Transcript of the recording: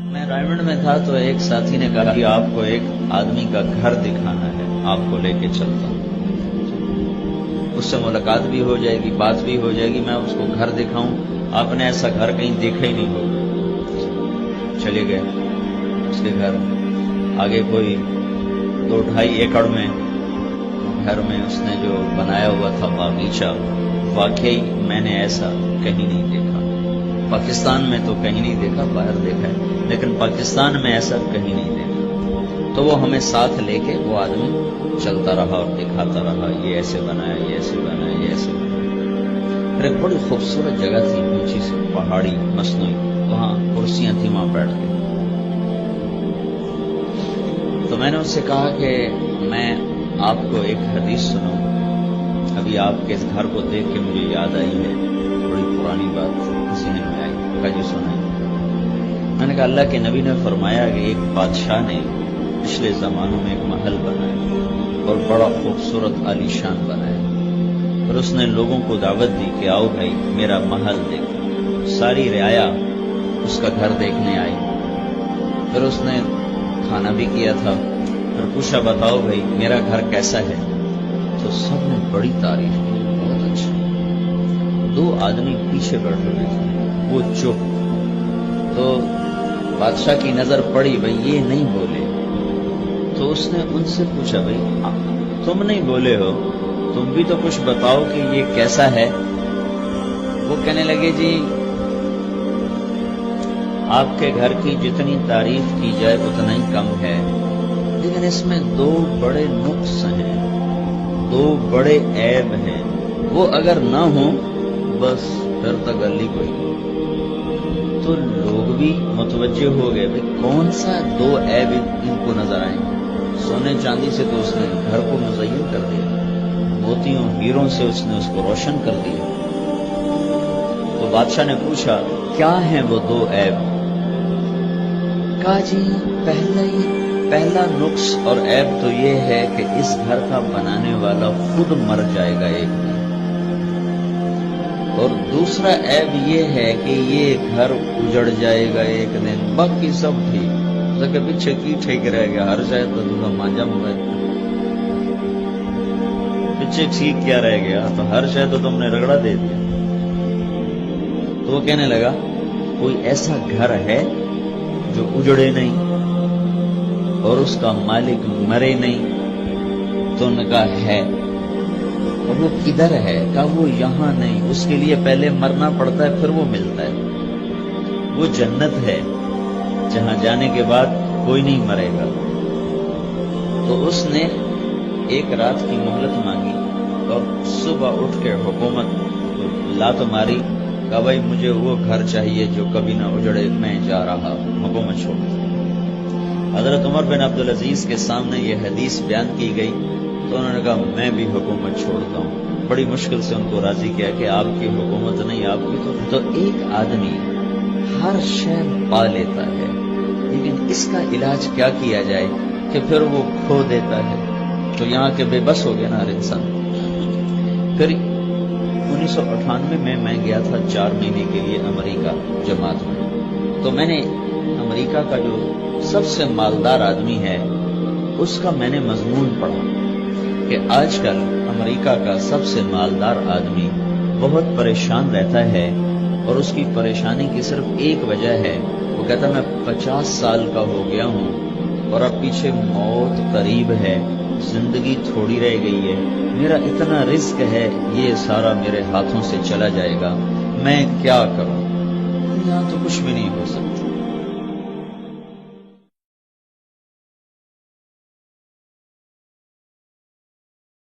میں رائمنڈ میں تھا تو ایک ساتھی نے کہا کہ آپ کو ایک آدمی کا گھر دکھانا ہے، آپ کو لے کے چلتا ہوں، اس سے ملاقات بھی ہو جائے گی، بات بھی ہو جائے گی، میں اس کو گھر دکھاؤں، آپ نے ایسا گھر کہیں دیکھا ہی نہیں ہوگا۔ چلے گئے اس کے گھر، آگے کوئی 2-2.5 ایکڑ میں گھر میں اس نے جو بنایا ہوا تھا باغیچہ، واقعی میں نے ایسا کہیں نہیں دیکھا۔ پاکستان میں تو کہیں نہیں دیکھا، باہر دیکھا ہے، لیکن پاکستان میں ایسا کہیں نہیں دیکھا۔ تو وہ ہمیں ساتھ لے کے وہ آدمی چلتا رہا اور دکھاتا رہا، یہ ایسے بنایا، یہ ایسے بنایا، یہ ایسے بنایا۔ پھر ایک بڑی خوبصورت جگہ تھی، اونچی سی پہاڑی مصنوعی، وہاں کرسیاں تھیں، وہاں بیٹھ گئے۔ تو میں نے اس سے کہا کہ میں آپ کو ایک حدیث سناؤں، ابھی آپ کے اس گھر کو دیکھ کے مجھے یاد آئی ہے، بڑی پرانی بات ذہن میں آئی۔ کہا جی سنائیں۔ میں نے کہا اللہ کے نبی نے فرمایا کہ ایک بادشاہ نے پچھلے زمانوں میں ایک محل بنایا اور بڑا خوبصورت عالیشان بنایا، پھر اس نے لوگوں کو دعوت دی کہ آؤ بھائی میرا محل دیکھو۔ ساری رعایا اس کا گھر دیکھنے آئی، پھر اس نے کھانا بھی کیا تھا، پھر پوچھا بتاؤ بھائی میرا گھر کیسا ہے، تو سب نے بڑی تعریف کی، بہت اچھا۔ 2 آدمی پیچھے بیٹھے ہوئے تھے، وہ چپ۔ تو بادشاہ کی نظر پڑی، بھائی یہ نہیں بولے، تو اس نے ان سے پوچھا بھائی تم نہیں بولے ہو، تم بھی تو کچھ بتاؤ کہ یہ کیسا ہے۔ وہ کہنے لگے جی آپ کے گھر کی جتنی تعریف کی جائے اتنا ہی کم ہے، لیکن اس میں 2 بڑے نقص ہیں، 2 بڑے عیب ہیں، وہ اگر نہ ہوں بس پھر تک گلی کوئی نہیں۔ تو لوگ بھی متوجہ ہو گئے بھائی کون سا 2 عیب ان کو نظر آئیں۔ سونے چاندی سے تو اس نے گھر کو مزین کر دیا، موتیوں ہیروں سے اس نے اس کو روشن کر دیا۔ تو بادشاہ نے پوچھا کیا ہیں وہ 2 عیب؟ کہا جی پہلا نقص اور عیب تو یہ ہے کہ اس گھر کا بنانے والا خود مر جائے گا ایک دن، اور دوسرا عیب یہ ہے کہ یہ گھر اجڑ جائے گا ایک دن۔ باقی سب ٹھیک، کہ پیچھے کی ٹھیک رہ گیا، ہر شاید تو تم مانجا موبائل پیچھے ٹھیک کیا رہ گیا، تو ہر شاید تو تم نے رگڑا دے دیا۔ تو وہ کہنے لگا کوئی ایسا گھر ہے جو اجڑے نہیں اور اس کا مالک مرے نہیں؟ تو انہوں نے کہا ہے۔ اور وہ کدھر ہے؟ کہا وہ یہاں نہیں، اس کے لیے پہلے مرنا پڑتا ہے پھر وہ ملتا ہے۔ وہ جنت ہے جہاں جانے کے بعد کوئی نہیں مرے گا۔ تو اس نے ایک رات کی مہلت مانگی اور صبح اٹھ کے حکومت کو لات ماری، کہا بھائی مجھے وہ گھر چاہیے جو کبھی نہ اجڑے، میں جا رہا، حکومت چھوڑ۔ حضرت عمر بن عبدالعزیز کے سامنے یہ حدیث بیان کی گئی تو انہوں نے کہا میں بھی حکومت چھوڑتا ہوں۔ بڑی مشکل سے ان کو راضی کیا کہ آپ کی حکومت نہیں، آپ کی تو ایک آدمی ہر شے پا لیتا ہے، لیکن اس کا علاج کیا کیا جائے کہ پھر وہ کھو دیتا ہے۔ تو یہاں کے بے بس ہو گیا نا ہر انسان۔ پھر 1998 میں گیا تھا 4 مہینے کے لیے امریکہ جماعت میں، تو میں نے امریکہ کا جو سب سے مالدار آدمی ہے اس کا میں نے مضمون پڑھا کہ آج کل امریکہ کا سب سے مالدار آدمی بہت پریشان رہتا ہے، اور اس کی پریشانی کی صرف ایک وجہ ہے، وہ کہتا میں 50 سال کا ہو گیا ہوں اور اب پیچھے موت قریب ہے، زندگی تھوڑی رہ گئی ہے، میرا اتنا رزق ہے یہ سارا میرے ہاتھوں سے چلا جائے گا، میں کیا کروں؟ یہاں تو کچھ بھی نہیں ہو سکتا۔